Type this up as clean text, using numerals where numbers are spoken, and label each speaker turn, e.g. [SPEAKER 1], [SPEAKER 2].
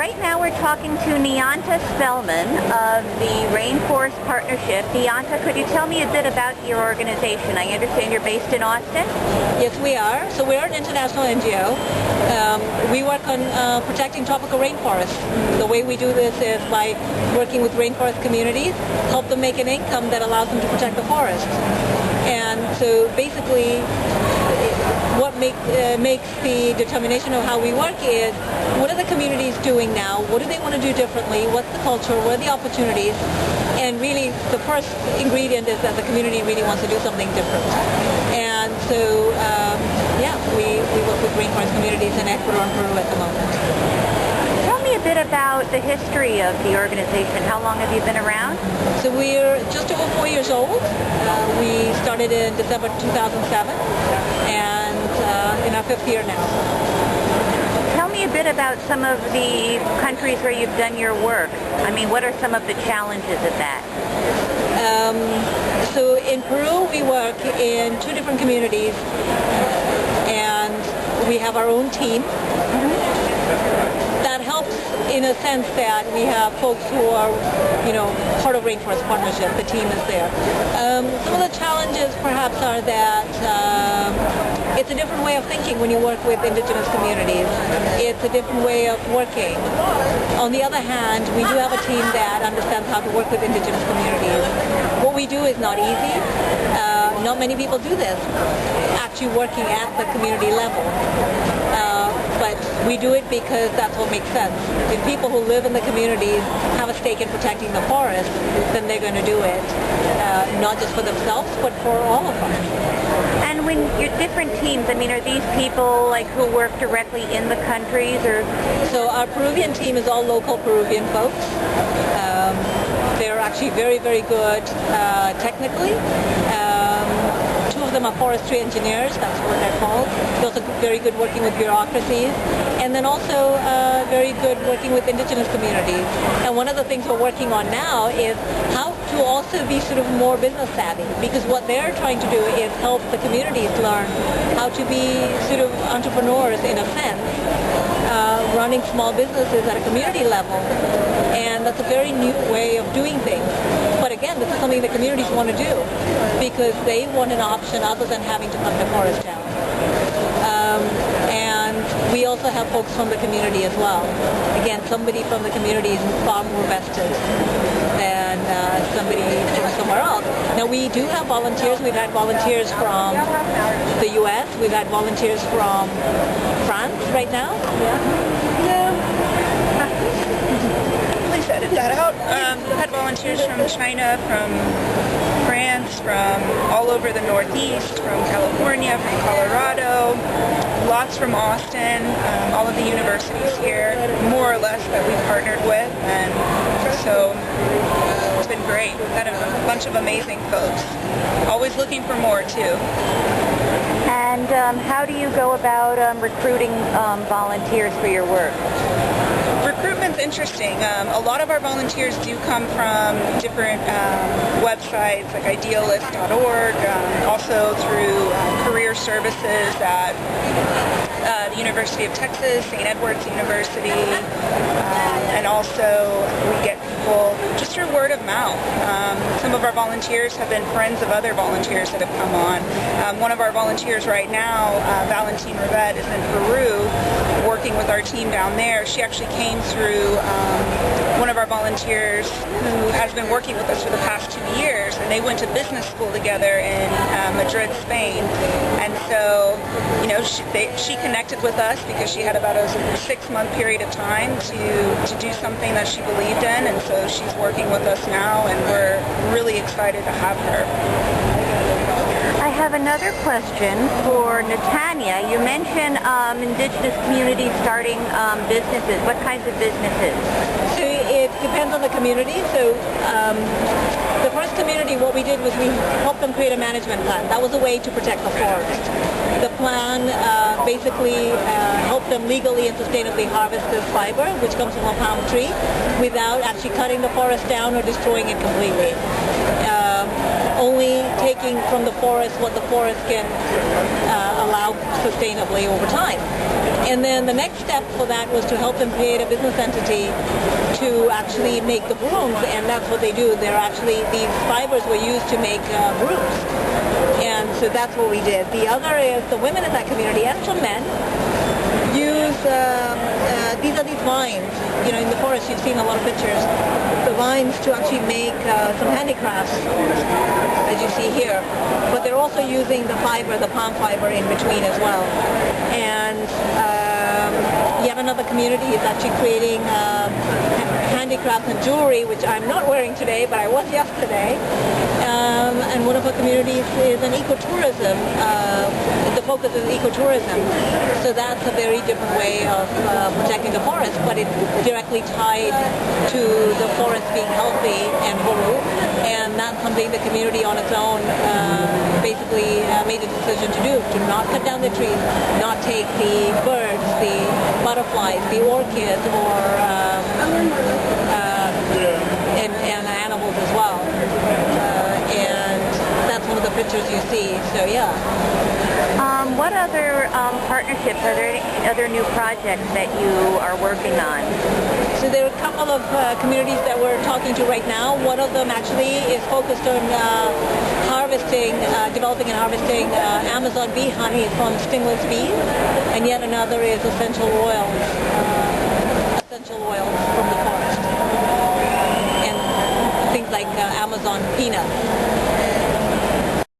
[SPEAKER 1] right now we're talking to Nianta Spellman of the Rainforest Partnership. Nianta, could you tell me a bit about your organization? I understand you're based in Austin?
[SPEAKER 2] Yes, we are. So we're an international NGO. We work on protecting tropical rainforests. The way we do this is by working with rainforest communities, help them make an income that allows them to protect the forest. And so basically, what makes the determination of how we work is, what are the communities doing now? What do they want to do differently? What's the culture? What are the opportunities? And really, the first ingredient is that the community really wants to do something different. And so, we work with rainforest communities in Ecuador and Peru at the moment.
[SPEAKER 1] Tell me a bit about the history of the organization. How long have you been around?
[SPEAKER 2] So we're just over 4 years old. We started in December 2007, and in our 5th year now.
[SPEAKER 1] Tell me a bit about some of the countries where you've done your work. I mean, what are some of the challenges of that?
[SPEAKER 2] So in Peru, we work in 2 different communities, and we have our own team. That helps in a sense that we have folks who are, part of Rainforest Partnership. The team is there. Some of the challenges perhaps are that it's a different way of thinking when you work with indigenous communities. It's a different way of working. On the other hand, we do have a team that understands how to work with indigenous communities. What we do is not easy. Not many people do this, actually working at the community level. But we do it because that's what makes sense. If people who live in the communities have a stake in protecting the forest, then they're going to do it, not just for themselves, but for all of us.
[SPEAKER 1] And when you're different teams, I mean, are these people who work directly in the countries, or?
[SPEAKER 2] So our Peruvian team is all local Peruvian folks. They're actually very, very good technically. 2 of them are forestry engineers, that's what they're called. They're also very good working with bureaucracies, and then also very good working with indigenous communities. And one of the things we're working on now is how to also be sort of more business savvy, because what they're trying to do is help the communities learn how to be sort of entrepreneurs in a sense, running small businesses at a community level. And that's a very new way of doing things. But again, this is something the communities want to do because they want an option other than having to come to Forest Town. And we also have folks from the community as well. Again, somebody from the community is far more vested than somebody from somewhere else. Now, we do have volunteers. We've had volunteers from the U.S. We've had volunteers from France right now.
[SPEAKER 3] Please edit that out. We've had volunteers from China, from France, from all over the Northeast, from California, from Colorado, lots from Austin, all of the universities here, more or less, that we've partnered with, and so it's been great. We've had a bunch of amazing folks. Always looking for more, too.
[SPEAKER 1] And how do you go about recruiting volunteers for your work?
[SPEAKER 3] Recruitment's interesting. A lot of our volunteers do come from different websites like idealist.org, also through career services at the University of Texas, St. Edward's University, and also we get people just through word of mouth. Some of our volunteers have been friends of other volunteers that have come on. One of our volunteers right now, Valentine Rivet, is in Peru working with our team down there. She actually came through one of our volunteers who has been working with us for the past 2 years, and they went to business school together in Madrid, Spain. And so, she connected with us because she had about a 6-month period of time to do something that she believed in, and so she's working with us now, and we're really excited to have her.
[SPEAKER 1] I have another question for Natanya. You mentioned indigenous communities starting businesses. What kinds of businesses?
[SPEAKER 2] So it depends on the community. So the first community, what we did was we helped them create a management plan. That was a way to protect the forest. The plan basically helped them legally and sustainably harvest this fiber, which comes from a palm tree, without actually cutting the forest down or destroying it completely. Only taking from the forest what the forest can allow sustainably over time. And then the next step for that was to help them create a business entity to actually make the brooms, and that's what they do. They're actually, these fibers were used to make brooms. And so that's what we did. The other is the women in that community, and some men, use, these are these vines. You know, in the forest you've seen a lot of pictures. The vines to actually make some handicrafts, as you see here. But they're also using the fiber, the palm fiber in between as well. And yet another community is actually creating handicrafts and jewelry, which I'm not wearing today, but I was yesterday. And one of our communities is an ecotourism. The focus is ecotourism. So that's a very different way of protecting the forest, but it's directly tied to the forest being healthy and whole. And that's something the community on its own basically made a decision to do, to not cut down the trees, not take the birds, the butterflies, the orchids, or and animals as well. And that's one of the pictures you see. So yeah.
[SPEAKER 1] What other partnerships, are there any other new projects that you are working on?
[SPEAKER 2] So there are a couple of communities that we're talking to right now. One of them actually is focused on harvesting, developing and harvesting Amazon bee honey from stingless bees, and yet another is essential oils from the forest, and things like Amazon peanuts.